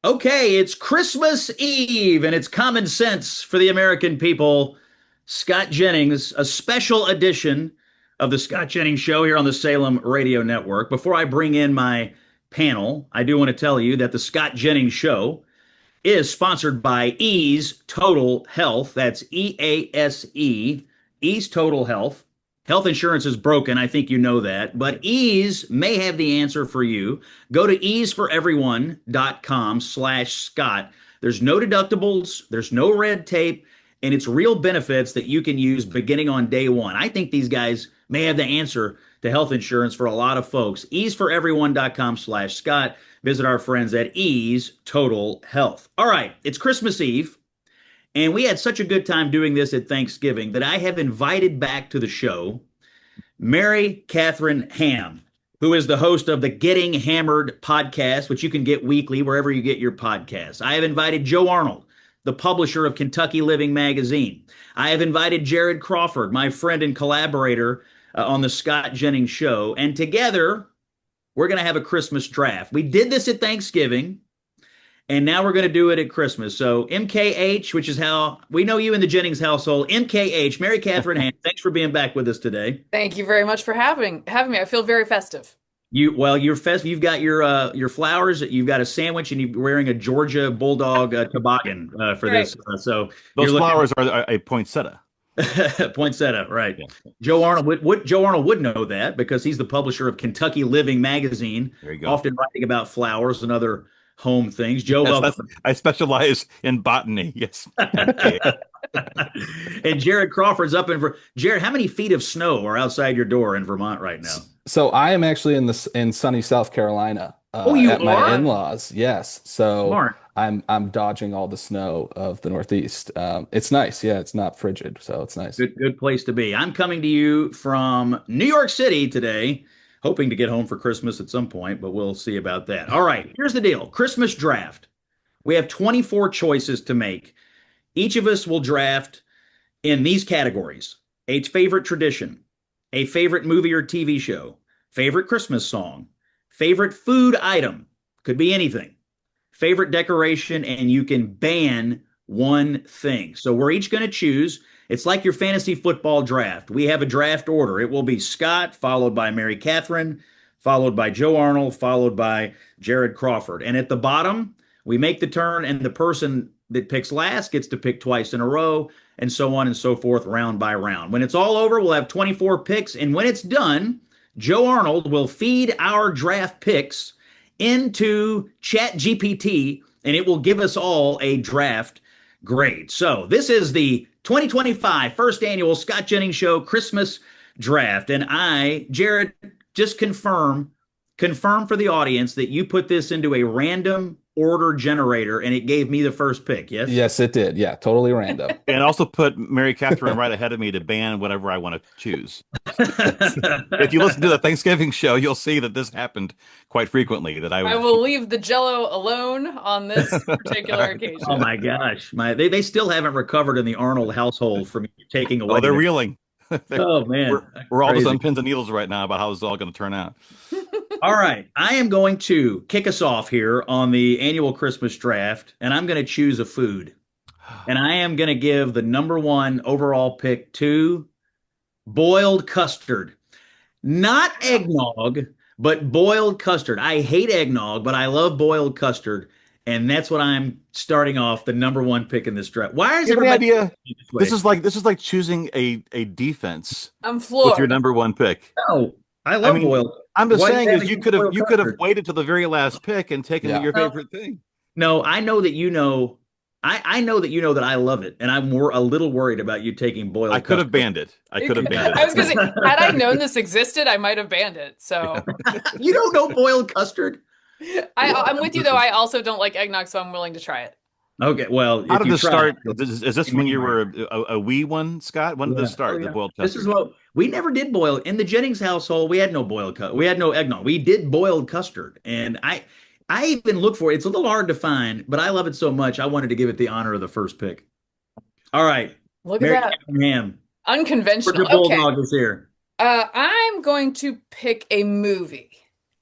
Okay, it's Christmas Eve and it's common sense for the American people. Scott Jennings, a special edition of the Scott Jennings Show here on the Salem Radio Network. Before I bring in my panel, I do want to tell you that the Scott Jennings Show is sponsored by Ease Total Health. That's EASE, Ease Total Health. Health insurance is broken. I think you know that. But Ease may have the answer for you. Go to easeforeveryone.com/Scott. There's no deductibles, there's no red tape, and it's real benefits that you can use beginning on day one. I think these guys may have the answer to health insurance for a lot of folks. Easeforeveryone.com/Scott. Visit our friends at Ease Total Health. All right, it's Christmas Eve, and we had such a good time doing this at Thanksgiving that I have invited back to the show Mary Catherine Ham, who is the host of the Getting Hammered podcast, which you can get weekly wherever you get your podcasts. I have invited Joe Arnold, the publisher of Kentucky Living Magazine. I have invited Jared Crawford, my friend and collaborator on the Scott Jennings Show, and together we're going to have a Christmas draft. We did this at Thanksgiving, and now we're going to do it at Christmas. So MKH, which is how we know you in the Jennings household, MKH, Mary Catherine Ham, thanks for being back with us today. Thank you very much for having me. I feel very festive. You're festive. You've got your flowers. You've got a sandwich, and you're wearing a Georgia Bulldog toboggan for Right. this. So those flowers are a poinsettia. Poinsettia, right? Yeah. Joe Arnold would know that because he's the publisher of Kentucky Living Magazine, There you go. often writing about flowers and other home things. Joe, Yes, welcome. I specialize in botany. Yes. And Jared Crawford's up in Jared. How many feet of snow are outside your door in Vermont right now? So I am actually in sunny South Carolina You at are? my in-laws. Yes. So Smart. I'm dodging all the snow of the Northeast. It's nice. Yeah, it's not frigid, so it's nice. Good place to be. I'm coming to you from New York City today, hoping to get home for Christmas at some point, but we'll see about that. All right, here's the deal. Christmas draft. We have 24 choices to make. Each of us will draft in these categories: a favorite tradition, a favorite movie or TV show, favorite Christmas song, favorite food item, could be anything, favorite decoration, and you can ban one thing. So we're each going to choose. It's like your fantasy football draft. We have a draft order. It will be Scott, followed by Mary Catherine, followed by Joe Arnold, followed by Jared Crawford. And at the bottom, we make the turn, and the person that picks last gets to pick twice in a row, and so on and so forth, round by round. When it's all over, we'll have 24 picks, and when it's done, Joe Arnold will feed our draft picks into ChatGPT, and it will give us all a draft grade. So this is the 2025 first annual Scott Jennings Show Christmas Draft, and Jared, just confirm for the audience that you put this into a random order generator, and it gave me the first pick, yes? Yes, it did. Yeah, totally random. And also put Mary Catherine right ahead of me to ban whatever I want to choose. If you listen to the Thanksgiving show, you'll see that this happened quite frequently. I will leave the Jello alone on this particular occasion. Oh my gosh, they still haven't recovered in the Arnold household from taking away. Oh, they're reeling. Oh man, we're all just on pins and needles right now about how this is all going to turn out. All right, I am going to kick us off here on the annual Christmas draft, and I'm going to choose a food. And I am going to give the number one overall pick to boiled custard. Not eggnog, but boiled custard. I hate eggnog, but I love boiled custard. And that's what I'm starting off the number one pick in this draft. Why is everybody idea? This is like choosing a defense I'm floored. with your number one pick. No, I love boiled. I'm just Why saying have is you you could have boiled custard? waited till the very last pick and taken Yeah. your favorite thing. No, I know that you know. I know that you know that I love it, and I'm a little worried about you taking boiled. I could have custard. banned it. I could have banned it. I was going to say, had I known this existed, I might have banned it. So You don't know boiled custard? I'm with you, though. I also don't like eggnog, so I'm willing to try it. Okay, well, How if did you this try start? it, Is this when you were a wee one, Scott? When did this start? Oh, yeah. The boiled This custard. is what we never did boil in the Jennings household. We had no we had no eggnog. We did boiled custard, and I even look for it. It's a little hard to find, but I love it so much. I wanted to give it the honor of the first pick. All right, Look Mary at that. Catherine Ham, Unconventional. Georgia Okay. Bulldog is here. I'm going to pick a movie,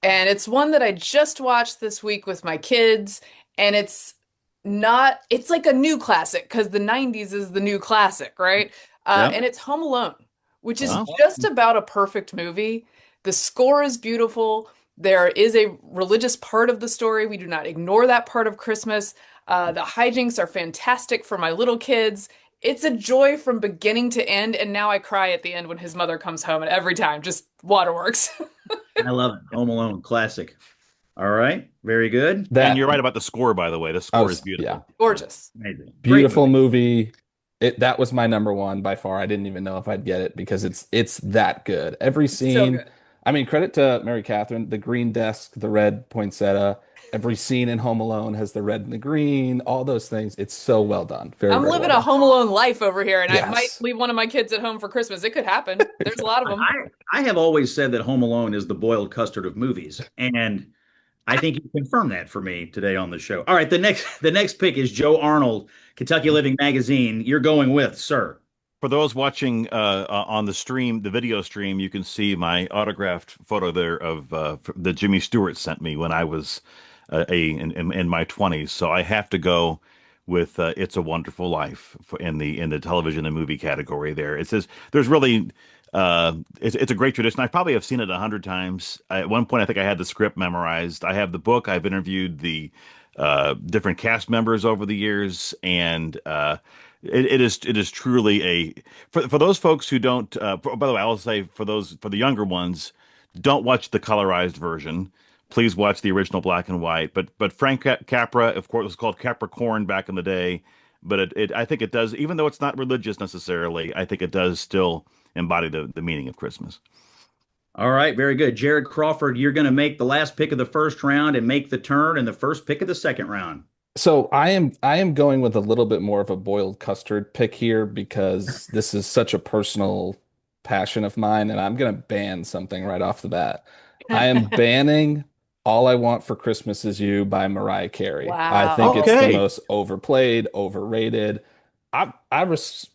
and it's one that I just watched this week with my kids, and it's like a new classic because the 90s is the new classic, right? Yep. And it's Home Alone, which is Wow. just about a perfect movie. The score is beautiful. There is a religious part of the story. We do not ignore that part of Christmas. The hijinks are fantastic for my little kids. It's a joy from beginning to end, and now I cry at the end when his mother comes home, and every time, just waterworks. I love it. Home Alone, classic. All right, very good. And That you're right about the score, by the way. The I score is was, beautiful. yeah, Gorgeous. Amazing. Great beautiful movie. movie. That was my number one by far. I didn't even know if I'd get it because it's that good. Every So scene. good. I mean, credit to Mary Catherine, the green desk, the red poinsettia. Every scene in Home Alone has the red and the green, all those things. It's so well done. Very, I'm very living well a done. Home Alone life over here, and I might Yes. leave one of my kids at home for Christmas. It could happen. There's a lot of them. I have always said that Home Alone is the boiled custard of movies, and I think you confirmed that for me today on the show. All right, the next pick is Joe Arnold, Kentucky Living Magazine. You're going with, sir. For those watching on the stream, the video stream, you can see my autographed photo there of that Jimmy Stewart sent me when I was in my 20s. So I have to go with "It's a Wonderful Life" in the television and movie category. There, it says there's really it's a great tradition. I probably have seen it 100 times. At one point, I think I had the script memorized. I have the book. I've interviewed the different cast members over the years, and it is truly a for those folks who don't. By the way, I'll say for the younger ones, don't watch the colorized version. Please watch the original black and white. But Frank Capra, of course, was called Capricorn back in the day. But I think it does, even though it's not religious necessarily, I think it does still embody the meaning of Christmas. All right, very good. Jared Crawford, you're going to make the last pick of the first round and make the turn in the first pick of the second round. So I am going with a little bit more of a boiled custard pick here because this is such a personal passion of mine, and I'm gonna ban something right off the bat. I am banning All I Want for Christmas Is You by Mariah Carey. I think Wow. it's the Okay. most overplayed, overrated. I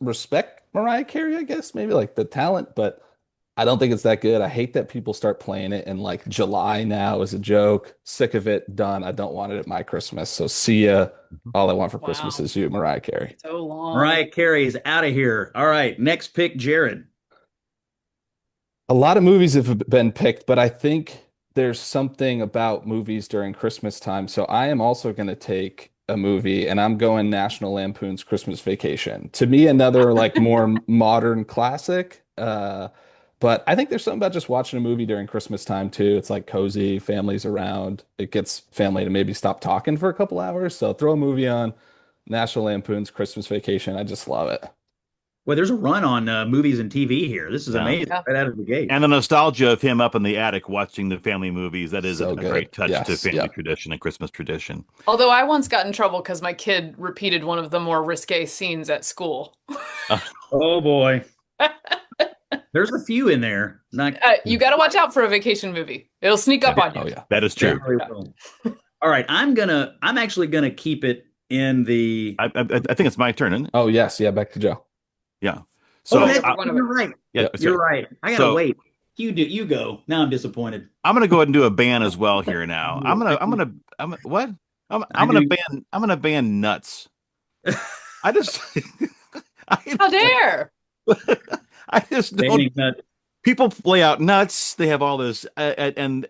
respect Mariah Carey, I guess, maybe like the talent, but I don't think it's that good. I hate that people start playing it in like July now as a joke. Sick of it. Done. I don't want it at my Christmas. So see ya. All I Want for Christmas Wow. Is You, Mariah Carey. So long. Mariah Carey is out of here. All right, next pick, Jared. A lot of movies have been picked, but I think there's something about movies during Christmas time. So I am also going to take a movie and I'm going National Lampoon's Christmas Vacation. To me, another like more modern classic. But I think there's something about just watching a movie during Christmas time too. It's like cozy, families around. It gets family to maybe stop talking for a couple hours. So throw a movie on, National Lampoon's Christmas Vacation. I just love it. Well, there's a run on movies and TV here. This is Yeah. amazing, Yeah. right out of the gate. And the nostalgia of him up in the attic watching the family movies, that is So a good. great touch to Yes, family yep. tradition and Christmas tradition. Although I once got in trouble because my kid repeated one of the more risque scenes at school. Oh boy, there's a few in there. Not You got to watch out for a vacation movie. It'll sneak up on you. Oh yeah. That is true. definitely will. All right, I'm actually gonna keep it in the. I think it's my turn, isn't it? Oh yes, yeah, back to Joe. Yeah. Oh, So that's, I- one of you're it. right. yeah, You're so right. I gotta So- wait. You go. Now I'm disappointed. I'm gonna go ahead and do a ban as well here now. What? I'm gonna ban nuts. I just How dare! I just don't. Banning nut. People lay out nuts. They have all this, and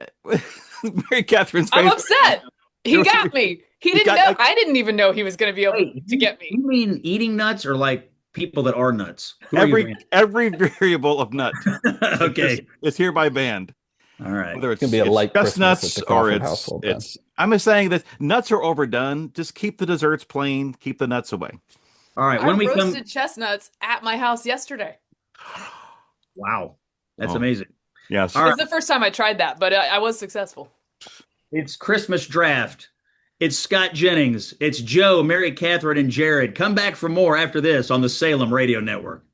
Mary Catherine's I'm face. upset. He got me. He didn't know. I didn't even know he was going to be able Wait, to get me. You mean eating nuts or like people that are nuts? Who are you Every variable of nut banning? Okay. is hereby banned. All right. Whether It's gonna be a light Christmas chestnuts at the or Crawford it's household then. I'm just saying that nuts are overdone. Just keep the desserts plain. Keep the nuts away. All right. I When we roasted come. chestnuts at my house yesterday. Wow. That's Oh. amazing. Yes. All It right. was the first time I tried that, but I was successful. It's Christmas draft. It's Scott Jennings. It's Joe, Mary Catherine, and Jared. Come back for more after this on the Salem Radio Network.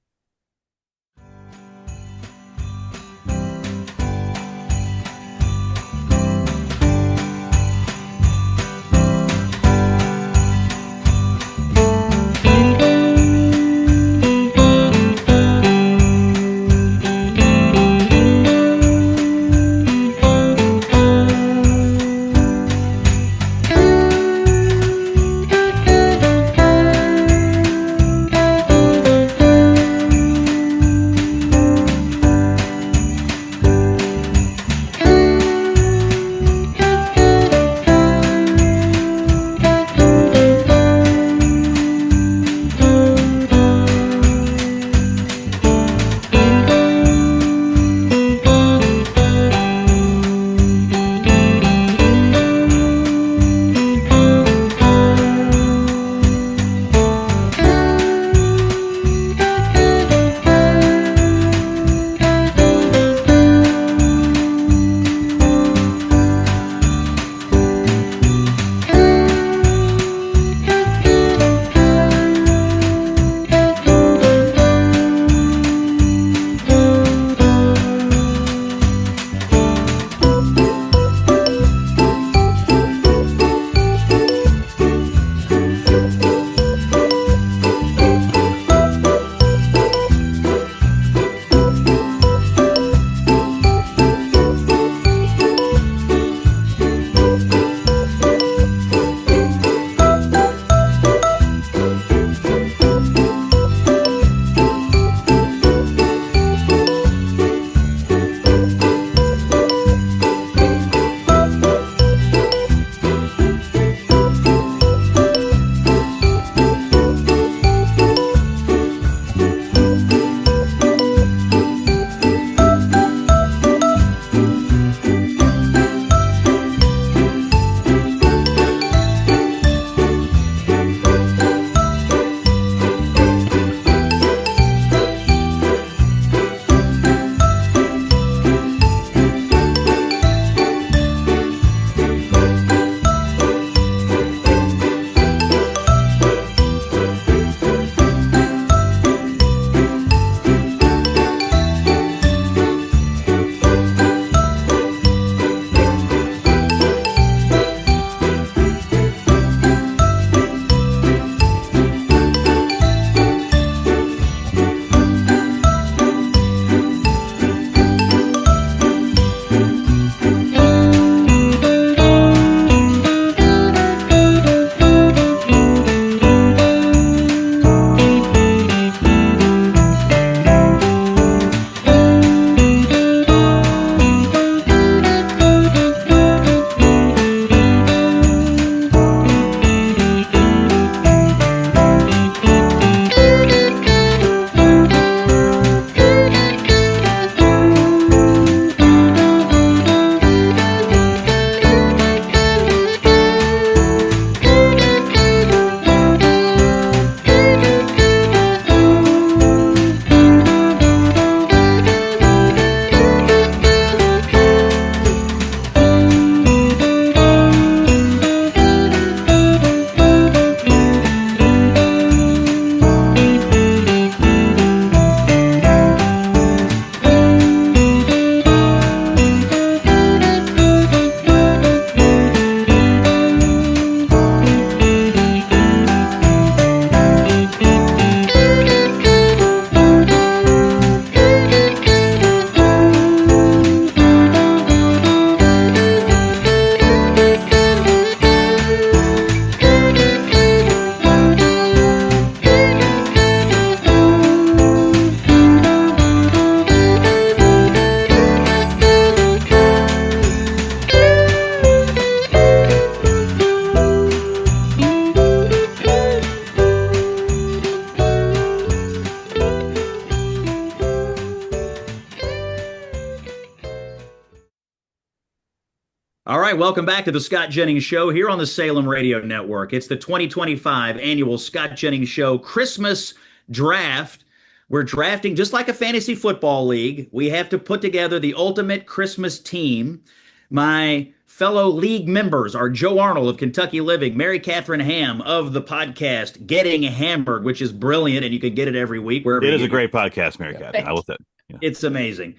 All right, welcome back to the Scott Jennings Show here on the Salem Radio Network. It's the 2025 annual Scott Jennings Show Christmas Draft. We're drafting just like a fantasy football league. We have to put together the ultimate Christmas team. My fellow league members are Joe Arnold of Kentucky Living, Mary Catherine Ham of the podcast Getting Hammered, which is brilliant, and you can get it every week wherever It you is get a your. great podcast, Mary Catherine. I Thank will you. say. Yeah. It's amazing.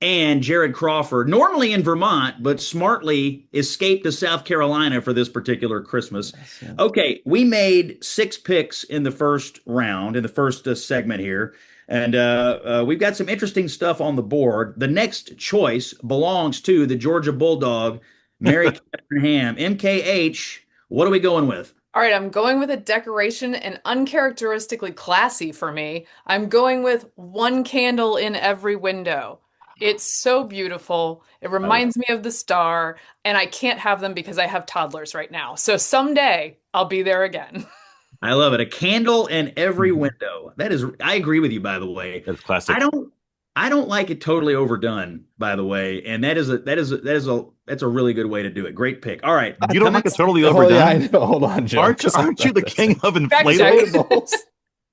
And Jared Crawford, normally in Vermont, but smartly escaped to South Carolina for this particular Christmas. Yes, yes. Okay, we made 6 picks in the first round, in the first segment here. And we've got some interesting stuff on the board. The next choice belongs to the Georgia Bulldog, Mary Catherine Ham. MKH, what are we going with? All right, I'm going with a decoration and uncharacteristically classy for me. I'm going with one candle in every window. It's so beautiful. It I love reminds me of the star, and I can't have them because I have toddlers right now. So someday I'll be there again. I love it. A candle in every Mhm. window. That is, I agree with you, by the way. That's I classic. don't, I don't like it totally overdone, by the way. And that's a really good way to do it. Great pick. All right. You don't Coming, like it totally Oh yeah, I overdone? know. Hold on, Joe. Aren't you the king of Fact check. inflatables? Inflatables.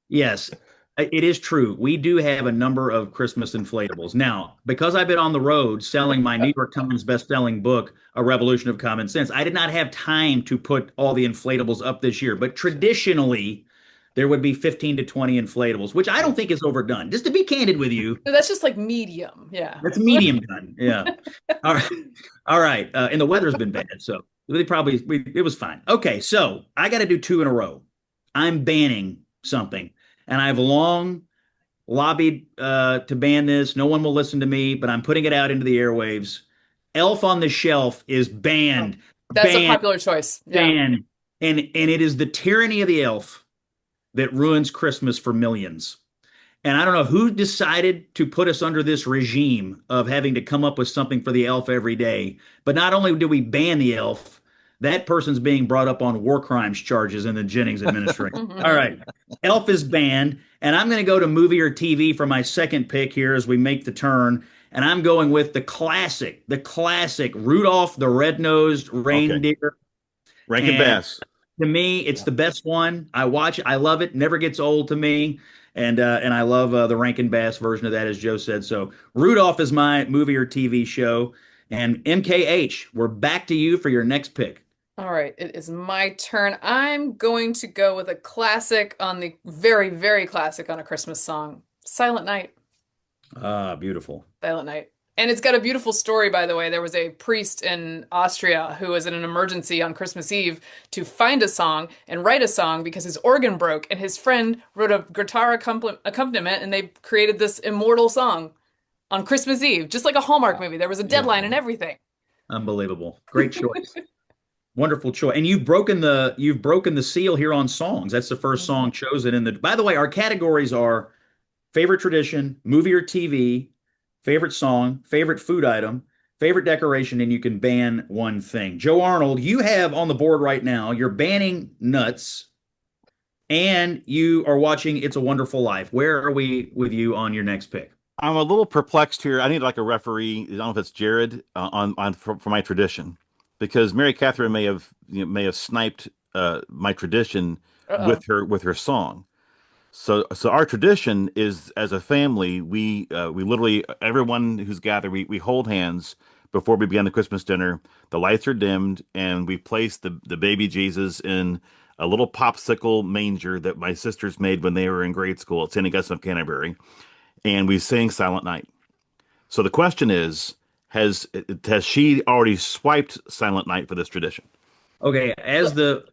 yes, it is true. We do have a number of Christmas inflatables. Now, because I've been on the road selling my New York Times best-selling book, A Revolution of Common Sense, I did not have time to put all the inflatables up this year. But traditionally, there would be 15 to 20 inflatables, which I don't think is overdone. Just to be candid with you, That's just like medium. Yeah. that's medium done. Yeah. All right. All right. And the weather's been bad, so it was fine. Okay, so I got to do two in a row. I'm banning something, and I've long lobbied to ban this. No one will listen to me, but I'm putting it out into the airwaves. Elf on the Shelf is Oh, banned, that's a banned, popular choice. Yeah. banned, and it is the tyranny of the elf that ruins Christmas for millions. And I don't know who decided to put us under this regime of having to come up with something for the elf every day. But not only do we ban the elf, that person's being brought up on war crimes charges in the Jennings administration. All right. Elf is banned. And I'm going to go to movie or TV for my second pick here as we make the turn. And I'm going with the classic Rudolph the Red-Nosed Okay. Reindeer. Rankin And Bass. to me, it's the best one. I watch it. I love it. Never gets old to me. And I love the Rankin Bass version of that, as Joe said. So Rudolph is my movie or TV show. And MKH, we're back to you for your next pick. All right, it is my turn. I'm going to go with a classic on the very, very classic on a Christmas song, Silent Night. Ah, beautiful. Silent Night. And it's got a beautiful story, by the way. There was a priest in Austria who was in an emergency on Christmas Eve to find a song and write a song because his organ broke, and his friend wrote a guitar accompaniment, and they created this immortal song on Christmas Eve, just like a Hallmark movie. There was a deadline and everything. Unbelievable. Great choice. Wonderful choice. And you've broken the seal here on songs. That's the first song chosen in the. By the way, our categories are favorite tradition, movie or TV, favorite song, favorite food item, favorite decoration, and you can ban one thing. Joe Arnold, you have on the board right now, you're banning nuts and you are watching It's a Wonderful Life. Where are we with you on your next pick? I'm a little perplexed here. I need like a referee. I don't know if it's Jared on for my tradition, because Mary Catherine may have sniped my tradition Uh-oh. with her song. So our tradition is, as a family, we literally, everyone who's gathered, we hold hands before we begin the Christmas dinner. The lights are dimmed, and we place the baby Jesus in a little popsicle manger that my sisters made when they were in grade school at St. Augustine of Canterbury, and we sing Silent Night. So the question is, has she already swiped Silent Night for this tradition? Okay, as the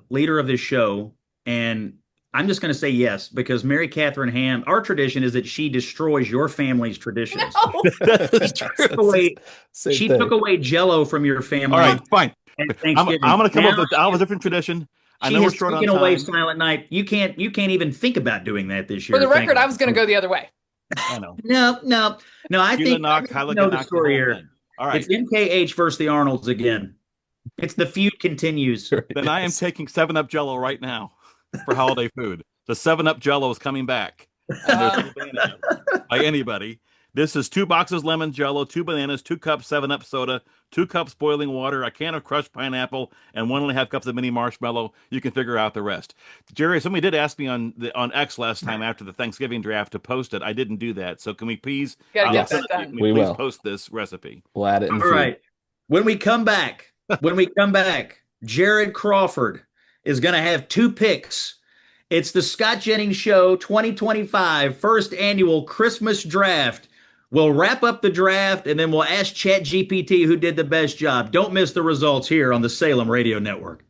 leader of this show, and I'm just going to say yes because Mary Catherine Ham, our tradition is that she destroys your family's traditions. No. That's Took away, Same she thing. took away Jello from your All family right, fine. at I'm Thanksgiving. going to come up Now with a different tradition. I she know we're has short on taken away time. Silent Night. You can't even think about doing that this For year. the Thank record, I you. was going to go the other way. I know. No, no, no. Sheila I knock, think you Kyla know the knock, the story whole here. thing. All It's right. MKH versus the Arnolds again. It's the feud continues. Then I am Yes. taking 7-Up Jello right now for holiday food. The 7-Up Jello is coming back, and there's Uh, no banning it by anybody. This is 2 boxes lemon jello, 2 bananas, 2 cups 7-Up soda, 2 cups boiling water, a can of crushed pineapple, and 1.5 cups of mini marshmallow. You can figure out the rest. Jerry, somebody did ask me on X last time after the Thanksgiving draft to post it. I didn't do that. So can we please, Got to I'll get Yes, send that it to you. done. Can we we please will. post this recipe? We'll add it in the All feed. right. When we come back, Jared Crawford is going to have two picks. It's the Scott Jennings Show 2025 first annual Christmas draft. We'll wrap up the draft and then we'll ask ChatGPT who did the best job. Don't miss the results here on the Salem Radio Network.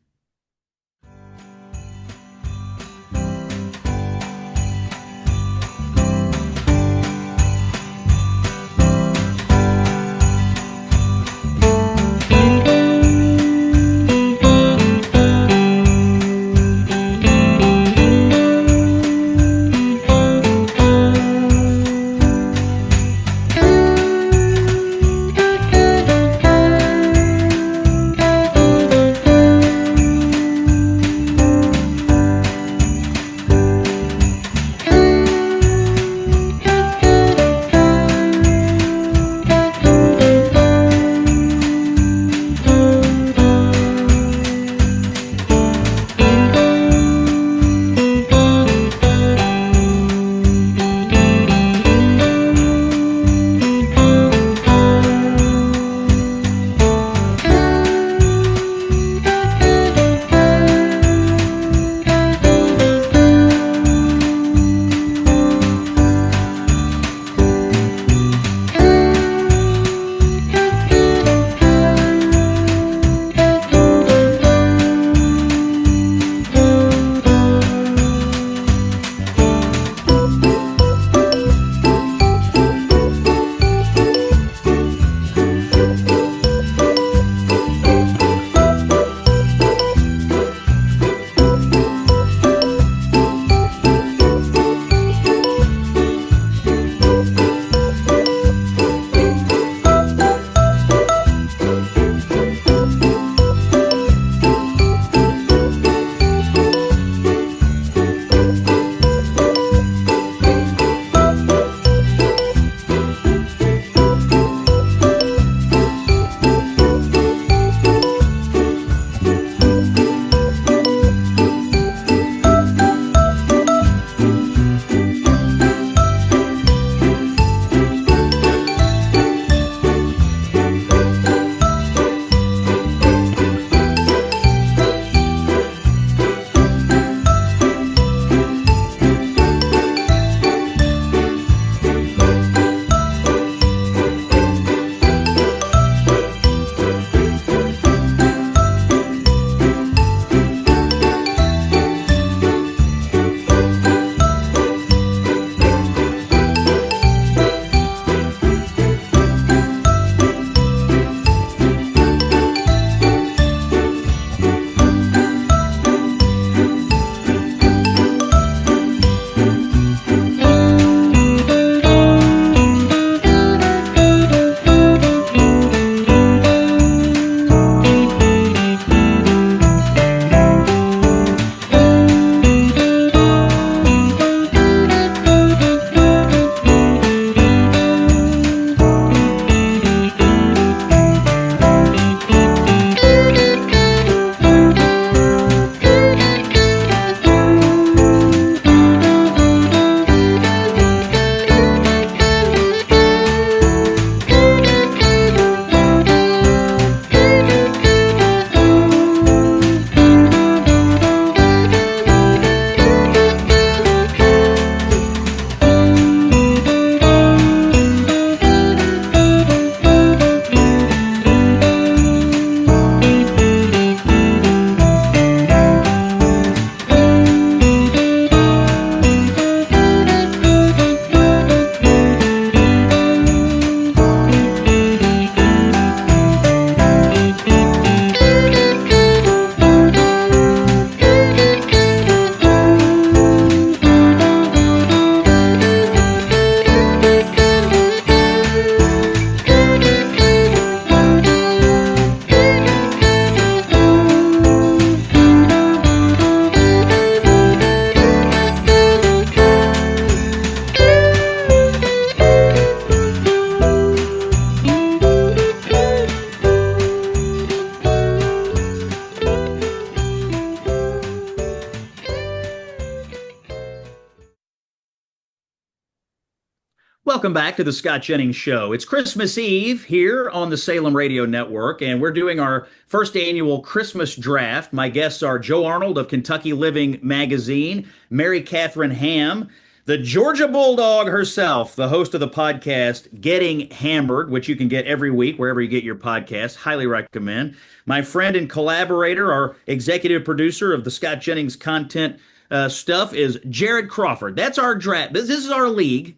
welcome back to the Scott Jennings Show. It's Christmas Eve here on the Salem Radio Network, and we're doing our first annual Christmas draft. My guests are Joe Arnold of Kentucky Living Magazine, Mary Catherine Ham, the Georgia Bulldog herself, the host of the podcast Getting Hammered, which you can get every week wherever you get your podcasts. Highly recommend. My friend and collaborator, our executive producer of the Scott Jennings content stuff, is Jared Crawford. That's our draft. This is our league,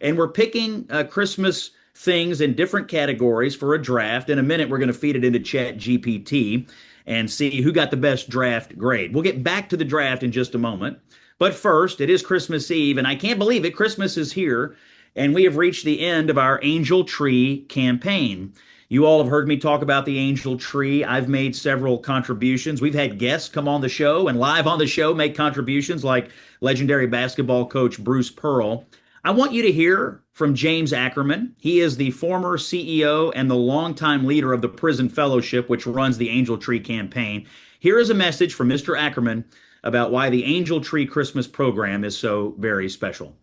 and we're picking Christmas things in different categories for a draft. In a minute, we're going to feed it into Chat GPT and see who got the best draft grade. We'll get back to the draft in just a moment. But first, it is Christmas Eve, and I can't believe it. Christmas is here, and we have reached the end of our Angel Tree campaign. You all have heard me talk about the Angel Tree. I've made several contributions. We've had guests come on the show and live on the show make contributions like legendary basketball coach Bruce Pearl. I want you to hear from James Ackerman. He is the former CEO and the longtime leader of the Prison Fellowship, which runs the Angel Tree campaign. Here is a message from Mr. Ackerman about why the Angel Tree Christmas program is so very special.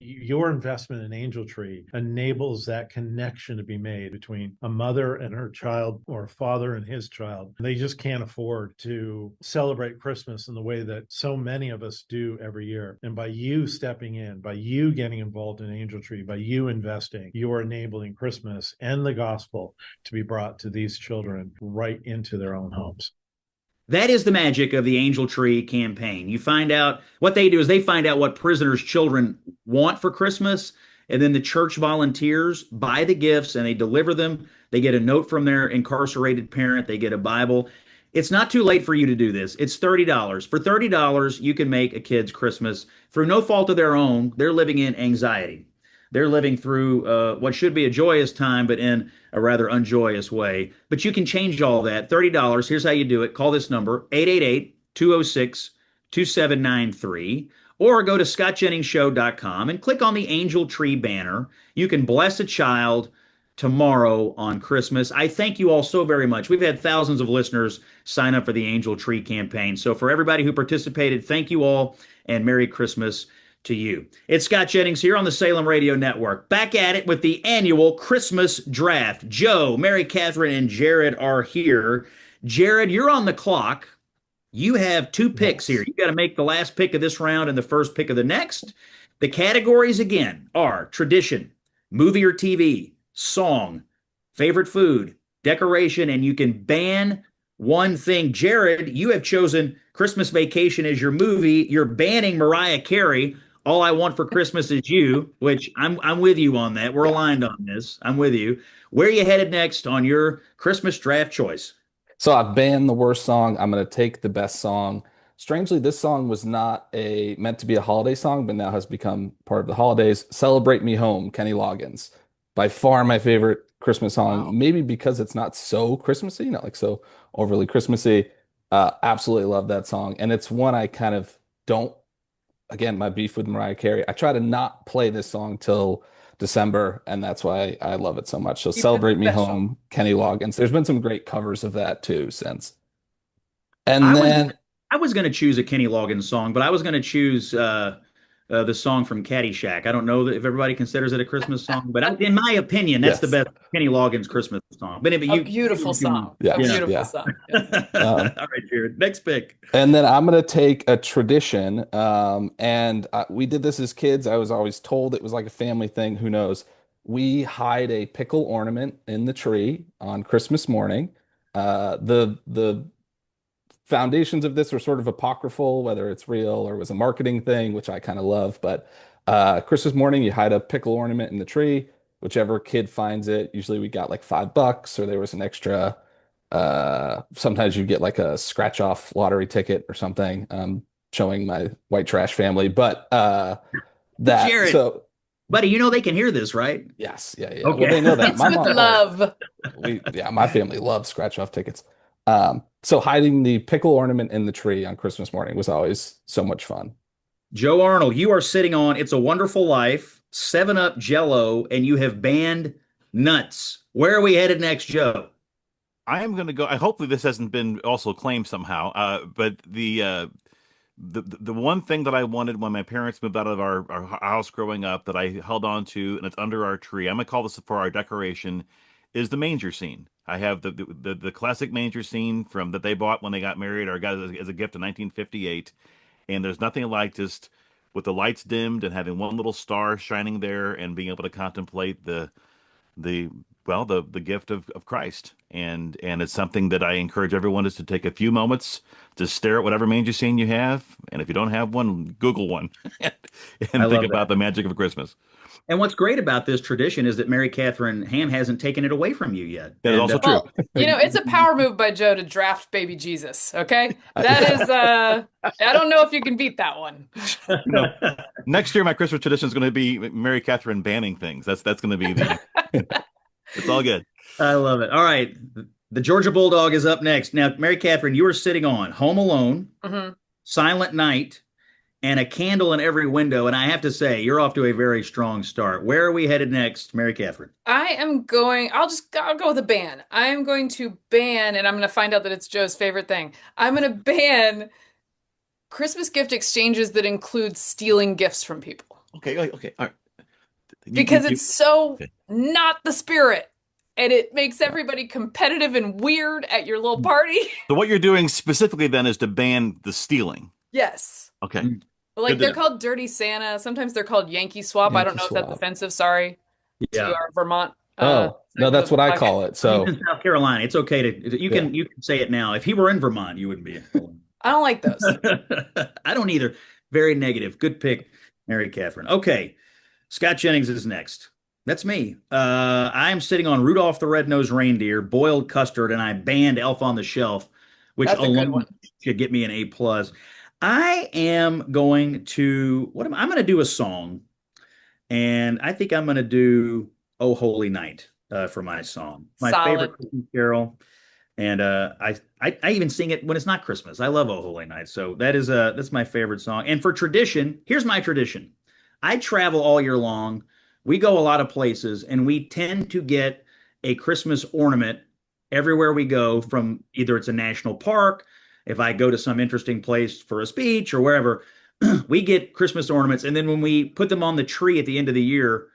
Your investment in Angel Tree enables that connection to be made between a mother and her child or a father and his child. They just can't afford to celebrate Christmas in the way that so many of us do every year. And by you stepping in, by you getting involved in Angel Tree, by you investing, you are enabling Christmas and the gospel to be brought to these children right into their own homes. That is the magic of the Angel Tree campaign. You find out what they do is they find out what prisoners' children want for Christmas, and then the church volunteers buy the gifts and they deliver them. They get a note from their incarcerated parent, they get a Bible. It's not too late for you to do this. It's $30. For $30, you can make a kid's Christmas through no fault of their own. They're living in anxiety. They're living through what should be a joyous time, but in a rather unjoyous way. But you can change all that. $30. Here's how you do it. Call this number, 888-206-2793, or go to scottjenningsshow.com and click on the Angel Tree banner. You can bless a child tomorrow on Christmas. I thank you all so very much. We've had thousands of listeners sign up for the Angel Tree campaign. So for everybody who participated, thank you all, and Merry Christmas to you. It's Scott Jennings here on the Salem Radio Network, back at it with the annual Christmas draft. Joe, Mary Catherine, and Jared are here. Jared, you're on the clock. You have two picks here. You got to make the last pick of this round and the first pick of the next. The categories again are tradition, movie or TV, song, favorite food, decoration, and you can ban one thing. Jared, you have chosen Christmas Vacation as your movie. You're banning Mariah Carey. All I Want for Christmas Is You, which I'm with you on that. We're aligned on this. I'm with you. Where are you headed next on your Christmas draft choice? So I banned the worst song. I'm going to take the best song. Strangely, this song was not meant to be a holiday song, but now has become part of the holidays. Celebrate Me Home, Kenny Loggins. By far my favorite Christmas song, Wow. maybe because it's not so Christmassy, not like so overly Christmassy. Absolutely love that song. And it's one I kind of don't, again, my beef with Mariah Carey. I try to not play this song till December, and that's why I love it so much. So You picked Celebrate the Me best song. Home, Kenny Loggins. There's been some great covers of that too since. I And was then I was going to choose a Kenny Loggins song, but I was going to choose the song from Caddyshack. I don't know if everybody considers it a Christmas song, but in my opinion, that's the yes, best Kenny Loggins Christmas song. But A you, beautiful you can, song. A yes, beautiful yeah. song. All Yeah. right, Jared. Next pick. And then I'm gonna take a tradition. And we did this as kids. I was always told it was like a family thing. Who knows? We hide a pickle ornament in the tree on Christmas morning. The foundations of this are sort of apocryphal, whether it's real or was a marketing thing, which I kind of love. But Christmas morning, you hide a pickle ornament in the tree. Whichever kid finds it, usually we got like $5, or there was an extra. Sometimes you get like a scratch off lottery ticket or something, showing my white trash family. But that Jared, so buddy, you know they can hear this, right? yes, yeah, yeah. Well, Okay. they know that. It's My with mom, oh, love. my family loves scratch off tickets. So hiding the pickle ornament in the tree on Christmas morning was always so much fun. Joe Arnold, you are sitting on It's a Wonderful Life, 7 Up Jello, and you have banned nuts. Where are we headed next, Joe? I am going to go. I hopefully this hasn't been also claimed somehow. But the one thing that I wanted when my parents moved out of our house growing up that I held on to, and it's under our tree. I'm gonna call this for our decoration, is the manger scene. I have the classic manger scene from that they bought when they got married or got as a gift in 1958, and there's nothing like just with the lights dimmed and having one little star shining there and being able to contemplate the the gift of Christ. And it's something that I encourage everyone is to take a few moments to stare at whatever manger scene you have. And if you don't have one, Google one I and think love about that. the magic of Christmas. And what's great about this tradition is that Mary Catherine Ham hasn't taken it away from you yet. That is And also true. Well, it's a power move by Joe to draft baby Jesus, okay? That Yeah. is I don't know if you can beat that one. No. Next year, my Christmas tradition is going to be Mary Catherine banning things. That's going to be the. It's all good. I love it. All right. The Georgia Bulldog is up next. Now, Mary Catherine, you are sitting on Home Alone, Mhm. Silent Night, and a candle in every window. And I have to say, you're off to a very strong start. Where are we headed next, Mary Catherine? I'll go with a ban. I am going to ban, and I'm going to find out that it's Joe's favorite thing. I'm going to ban Christmas gift exchanges that include stealing gifts from people Okay. All right. because it's so Okay. not the spirit. And it makes everybody competitive and weird at your little party. So what you're doing specifically then is to ban the stealing. Yes. Okay. Mm. Like Good to they're know. called Dirty Santa. Sometimes they're called Yankee Swap. I don't Yankee know if that's swap. offensive. Sorry to Yeah. our Vermont Oh, no, segment of that's the what I podcast. call it. He's in So, South Carolina. It's okay to yeah. you can say it now. If he were in Vermont, you wouldn't be. I don't like those. I don't either. Very negative. Good pick, Mary Catherine. Okay. Scott Jennings is next. That's me. I'm sitting on Rudolph the Red-Nosed Reindeer, boiled custard, and I banned Elf on the Shelf, which That's a good alone one. should get me an A plus. I am going to I'm going to do a song, and I think I'm going to do "Oh Holy Night" for my song, my favorite Solid. Christmas carol. And I even sing it when it's not Christmas. I love "Oh Holy Night," so that's my favorite song. And for tradition, here's my tradition: I travel all year long. We go a lot of places, and we tend to get a Christmas ornament everywhere we go. From either it's a national park, if I go to some interesting place for a speech or wherever, we get Christmas ornaments, and then when we put them on the tree at the end of the year,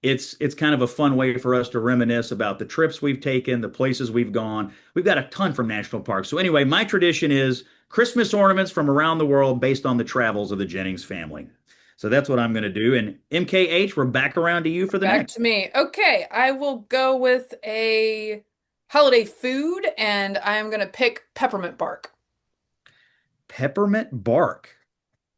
it's kind of a fun way for us to reminisce about the trips we've taken, the places we've gone. We've got a ton from national parks. So anyway, my tradition is Christmas ornaments from around the world based on the travels of the Jennings family. So that's what I'm going to do. And MKH, we're back around to you for the Back next. to me. Okay, I will go with a holiday food, and I am going to pick peppermint bark. Peppermint bark.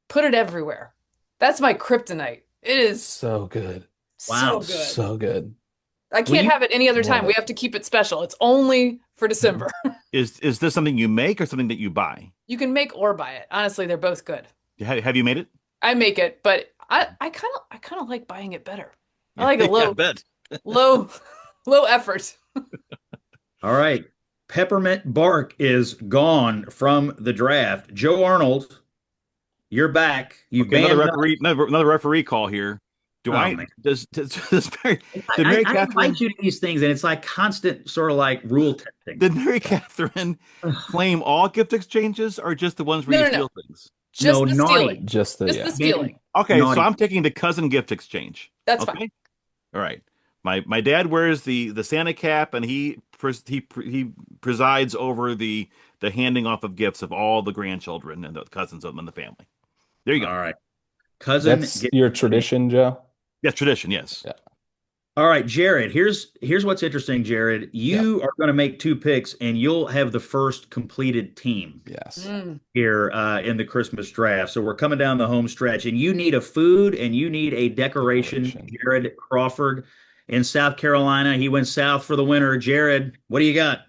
Put it everywhere. That's my kryptonite. It is So good. so Wow. good. So good. I Will can't you have it any other time. Love We it. have to keep it special. It's only for December. Is this something you make or something that you buy? You can make or buy it. Honestly, they're both good. Have you made it? I make it, but I kind of like buying it better. I Yeah, like a yeah, I bet. low low effort. All right. Peppermint bark is gone from the draft. Joe Arnold, you're back. You Okay, another banned. referee, another referee call here. Do Oh I man. does did Mary I invite Catherine you to these things, and it's like constant sort of like rule testing. did Mary Catherine claim all gift exchanges or just the ones where No, you no, no. steal things? No, Just the naughty. stealing. Just the, Just the yeah. Banned stealing. Okay, so naughty. I'm taking the cousin gift exchange. That's fine. Okay, all right. My dad wears the Santa cap and he presides over the handing off of gifts of all the grandchildren and the cousins of them in the family. There you go. All right. Cousin That's get your tradition, Joe? Yes, tradition. Yes. Yeah. All right, Jared. Here's what's interesting, Jared. Yeah. You are going to make two picks, and you'll have the first completed team Yes. Mm. here in the Christmas draft. So we're coming down the home stretch, and you need a food and you need a decoration. Decoration. Jared Crawford in South Carolina. He went south for the winter. Jared, what do you got?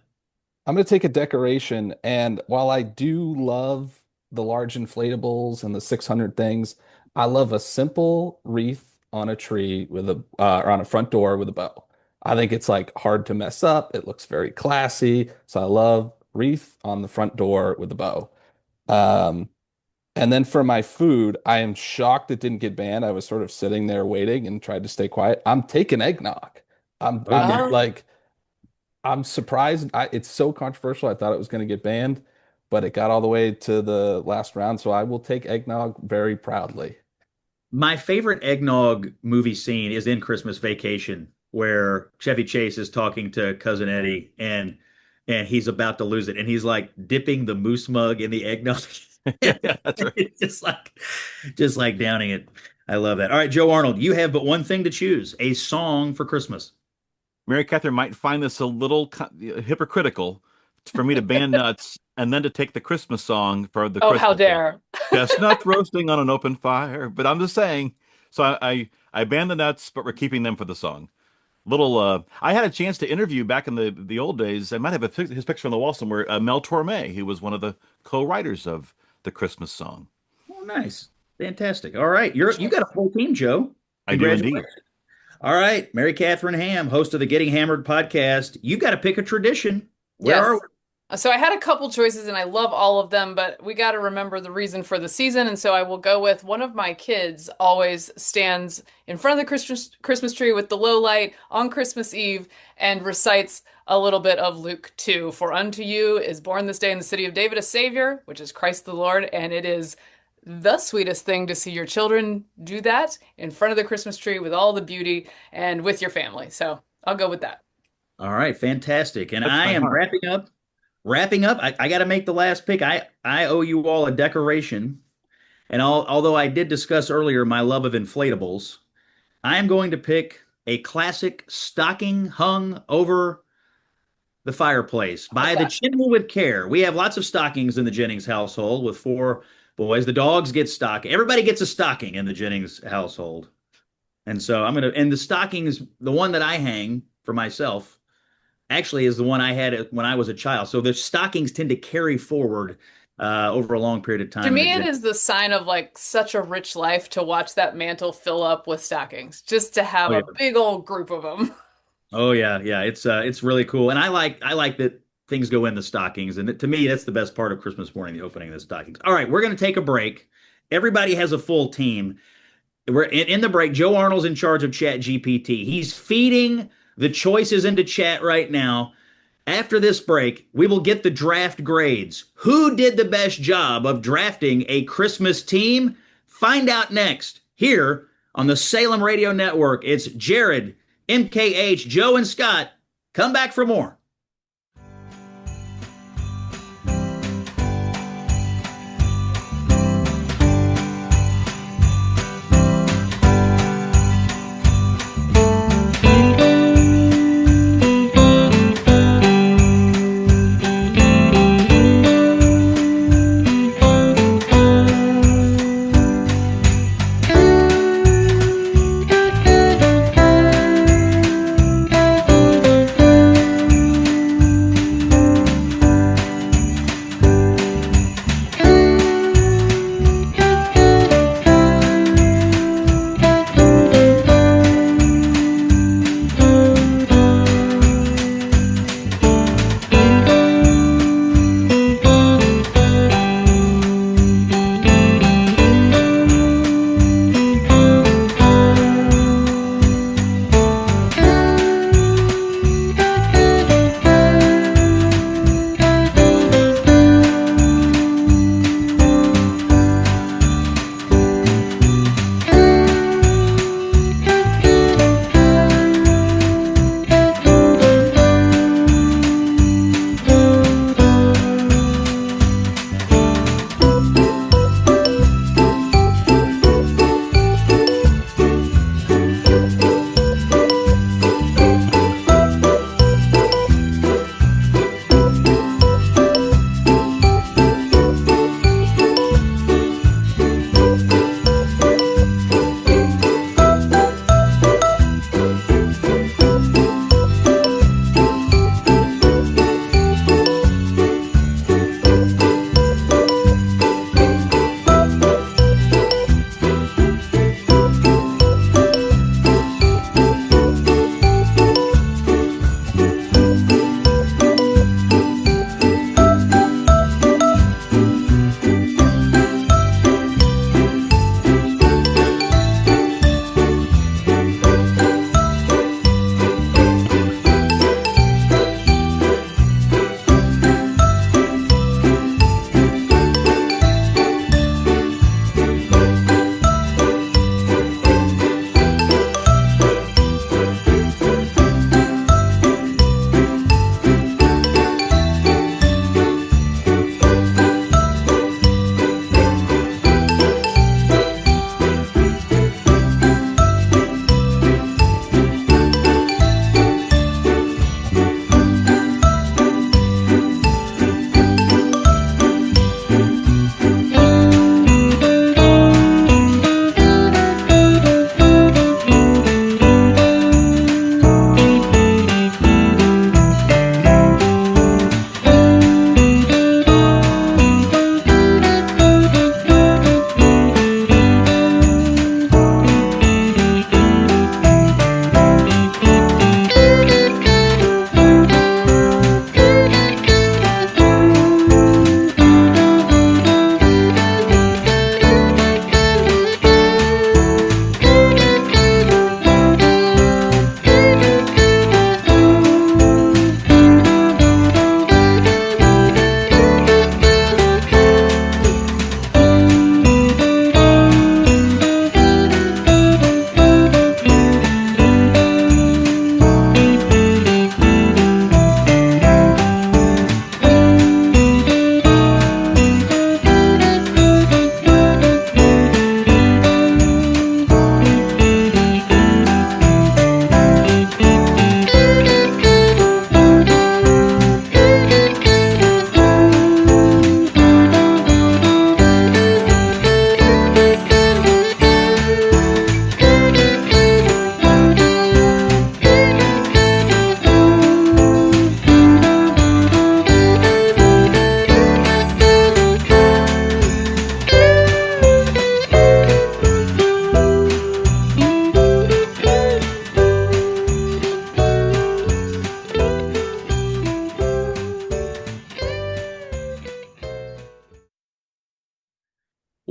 I'm going to take a decoration. And while I do love the large inflatables and the 600 things, I love a simple wreath on a tree with or on a front door with a bow. I think it's like hard to mess up. It looks very classy. So I love wreath on the front door with a bow. Um, and then for my food, I am shocked it didn't get banned. I was sort of sitting there waiting and tried to stay quiet. I'm taking eggnog. I'm Okay. Oh, like I'm surprised. It's so controversial. I thought it was going to get banned, but it got all the way to the last round, so I will take eggnog very proudly. My favorite eggnog movie scene is in Christmas Vacation, where Chevy Chase is talking to cousin Eddie, and he's about to lose it, and he's like dipping the moose mug in the eggnog. Yeah, that's right. It's just like downing it. I love that. All right, Joe Arnold, you have but one thing to choose: a song for Christmas. Mary Catherine might find this a little hypocritical for me to ban nuts and then to take the Christmas song for the Oh, how Christmas song. dare. Chestnuts roasting on an open fire. But I'm just saying. So I banned the nuts, but we're keeping them for the song. Little I had a chance to interview back in the old days. I might have his picture on the wall somewhere. Mel Torme, who was one of the co-writers of the Christmas song. Oh, nice, fantastic. All right, you got a full team, Joe. I do indeed. Congratulations. All right, Mary Catherine Ham, host of the Getting Hammered podcast. You got to pick a tradition. Where are Yes. we? So I had a couple choices and I love all of them, but we got to remember the reason for the season. And so I will go with one of my kids always stands in front of the Christmas tree with the low light on Christmas Eve and recites a little bit of Luke 2. For unto you is born this day in the city of David a Savior, which is Christ the Lord. And it is the sweetest thing to see your children do that in front of the Christmas tree with all the beauty and with your family. So I'll go with that. All right, fantastic. And That's I my am heart. wrapping up. Wrapping up, I got to make the last pick. I owe you all a decoration. And although I did discuss earlier my love of inflatables, I am going to pick a classic stocking hung over the fireplace by the Okay. chimney with care. We have lots of stockings in the Jennings household with four boys. The dogs get stocking. Everybody gets a stocking in the Jennings household. And so and the stockings, the one that I hang for myself actually is the one I had when I was a child. So the stockings tend to carry forward over a long period of To time in the me, it Jennings. is the sign of like such a rich life to watch that mantle fill up with stockings, just to have Oh yeah. a big old group of them. Oh yeah, yeah. It's really cool, and I like that things go in the stockings, and to me that's the best part of Christmas morning, the opening of the stockings. All right, we're gonna take a break. Everybody has a full team. We're in the break. Joe Arnold's in charge of Chat GPT. He's feeding the choices into chat right now. After this break, we will get the draft grades. Who did the best job of drafting a Christmas team? Find out next here on the Salem Radio Network. It's Jared, MKH, Joe, and Scott. Come back for more.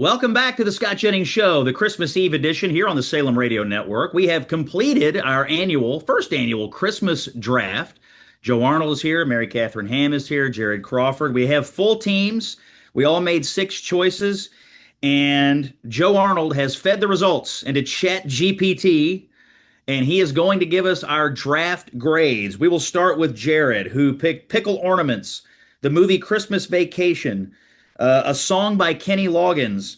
Welcome back to the Scott Jennings Show, the Christmas Eve edition here on the Salem Radio Network. We have completed our first annual Christmas draft. Joe Arnold is here, Mary Catherine Ham is here, Jared Crawford. We have full teams. We all made 6 choices, and Joe Arnold has fed the results into Chat GPT, and he is going to give us our draft grades. We will start with Jared, who picked Pickle Ornaments, the movie Christmas Vacation, a song by Kenny Loggins,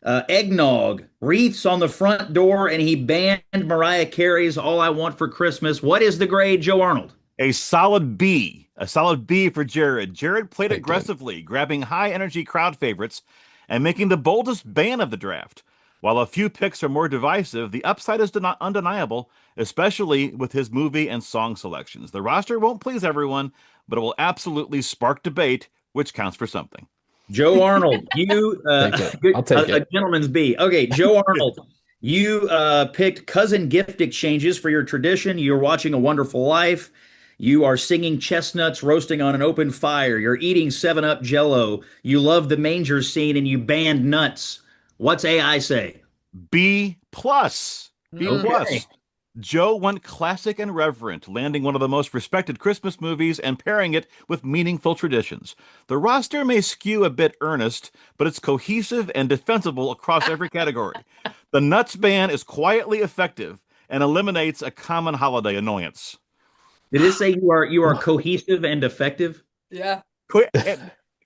eggnog, wreaths on the front door, and he banned Mariah Carey's All I Want for Christmas. What is the grade, Joe Arnold? A solid B. A solid B for Jared. Jared played Thank you. aggressively, grabbing high energy crowd favorites and making the boldest ban of the draft. While a few picks are more divisive, the upside is undeniable, especially with his movie and song selections. The roster won't please everyone, but it will absolutely spark debate, which counts for something. Joe Arnold, you Take it. I'll take a it. gentleman's B. Okay, Joe Arnold, you picked cousin gift exchanges for your tradition. You're watching A Wonderful Life. You are singing chestnuts roasting on an open fire. You're eating 7-Up Jello. You love the manger scene and you banned nuts. What's AI say? B plus. B Okay. plus. Joe went classic and reverent, landing one of the most respected Christmas movies and pairing it with meaningful traditions. The roster may skew a bit earnest, but it's cohesive and defensible across every category. The nuts ban is quietly effective and eliminates a common holiday annoyance. Did it say you are cohesive and effective? Yeah.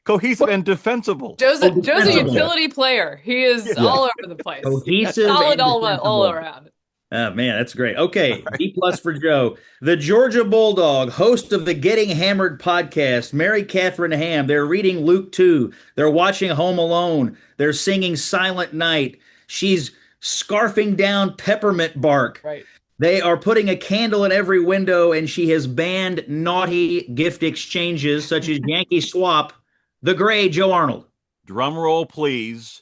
Cohesive and defensible. Joe's Oh, a defensible. utility player. He is Yeah. all over the place. Cohesive Solid and all defensible. around. Oh man, that's great. Okay, B plus for Joe. The Georgia Bulldog, host of the Getting Hammered podcast, Mary Catherine Ham. They're reading Luke 2. They're watching Home Alone. They're singing Silent Night. She's scarfing down peppermint bark. Right. They are putting a candle in every window, and she has banned naughty gift exchanges such as Yankee Swap. The grade, Joe Arnold. Drum roll, please.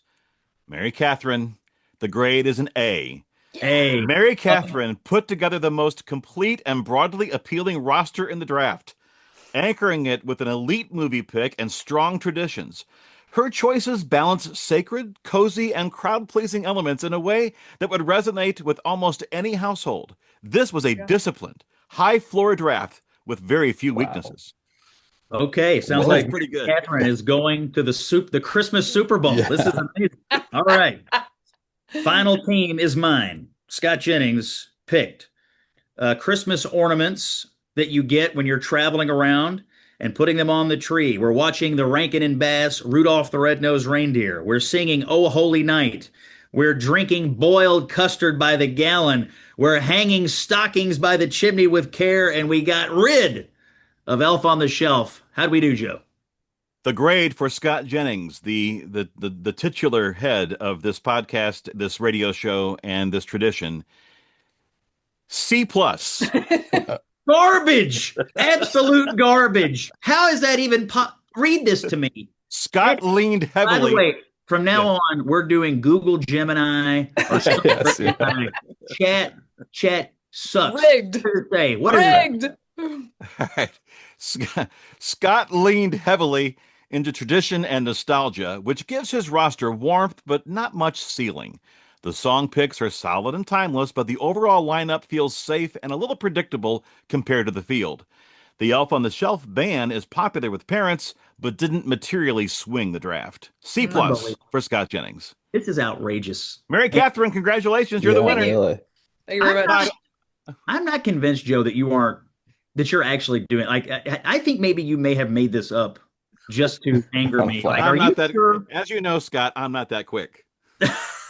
Mary Catherine, the grade is an A. A. Mary Catherine put together the most complete and broadly appealing roster in the draft, anchoring it with an elite movie pick and strong traditions. Her choices balance sacred, cozy, and crowd-pleasing elements in a way that would resonate with almost any household. This was a disciplined, high-floor draft with very few weaknesses. Okay, sounds Well, like pretty good. Catherine is going to the Christmas Super Bowl. Yeah. This is amazing. All right. Final team is mine. Scott Jennings picked Christmas ornaments that you get when you're traveling around and putting them on the tree. We're watching the Rankin and Bass Rudolph the Red-Nosed Reindeer. We're singing Oh Holy Night. We're drinking boiled custard by the gallon. We're hanging stockings by the chimney with care, and we got rid of Elf on the Shelf. How'd we do, Joe? The grade for Scott Jennings, the titular head of this podcast, this radio show, and this tradition, C plus. Garbage. Absolute garbage. How is that even read this to me? Scott leaned By the heavily. way, from now on, we're doing Google Gemini or Yes, yeah. Chat sucks. Rigged. What is it? Rigged. All right. Scott leaned heavily into tradition and nostalgia, which gives his roster warmth but not much ceiling. The song picks are solid and timeless, but the overall lineup feels safe and a little predictable compared to the field. The Elf on the Shelf ban is popular with parents, but didn't materially swing the draft. C plus Unbelievable. for Scott Jennings. This is outrageous. Mary Catherine, congratulations. You're the Yeah, winner. really. Thank you very much. I'm not convinced, Joe, that you're actually doing I think maybe you may have made this up just to anger me. Like, are I'm you not that, sure? as you know, Scott, I'm not that quick.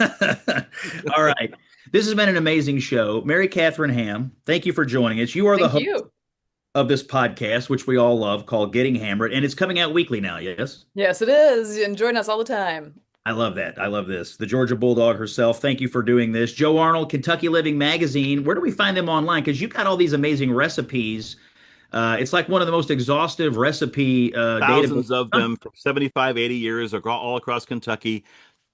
All right. This has been an amazing show. Mary Catherine Ham, thank you for joining us. You are the Thank host you. of this podcast, which we all love, called Getting Hammered, and it's coming out weekly now, yes? Yes, it is. And join us all the time. I love that. I love this. The Georgia Bulldog herself, thank you for doing this. Joe Arnold, Kentucky Living Magazine. Where do we find them online? Because you've got all these amazing recipes. It's like one of the most exhaustive recipe Thousands databases. of them from 75, 80 years all across Kentucky.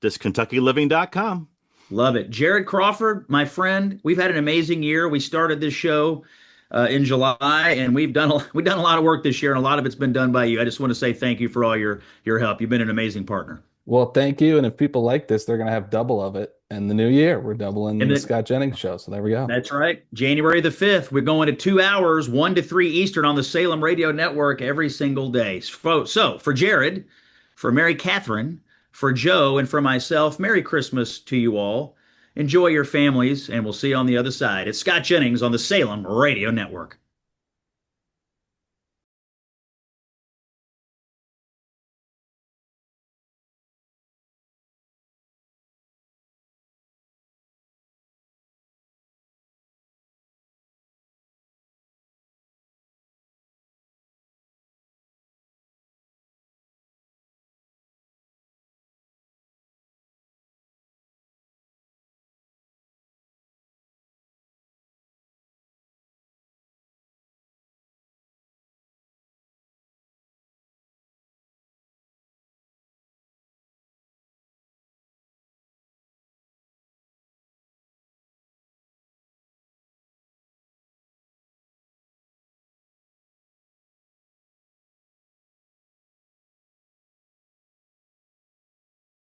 This KentuckyLiving.com. Love it. Jared Crawford, my friend, we've had an amazing year. We started this show in July, and we've done a lot of work this year, and a lot of it's been done by you. I just want to say thank you for all your help. You've been an amazing partner. Well, thank you. And if people like this, they're going to have double of it in the new year. We're doubling And the then Scott Jennings show. So there we go. that's right. January the 5th, we're going to 2 hours, 1 to 3 Eastern on the Salem Radio Network every single day. So for Jared, for Mary Catherine, for Joe, and for myself, Merry Christmas to you all. Enjoy your families, and we'll see you on the other side. It's Scott Jennings on the Salem Radio Network.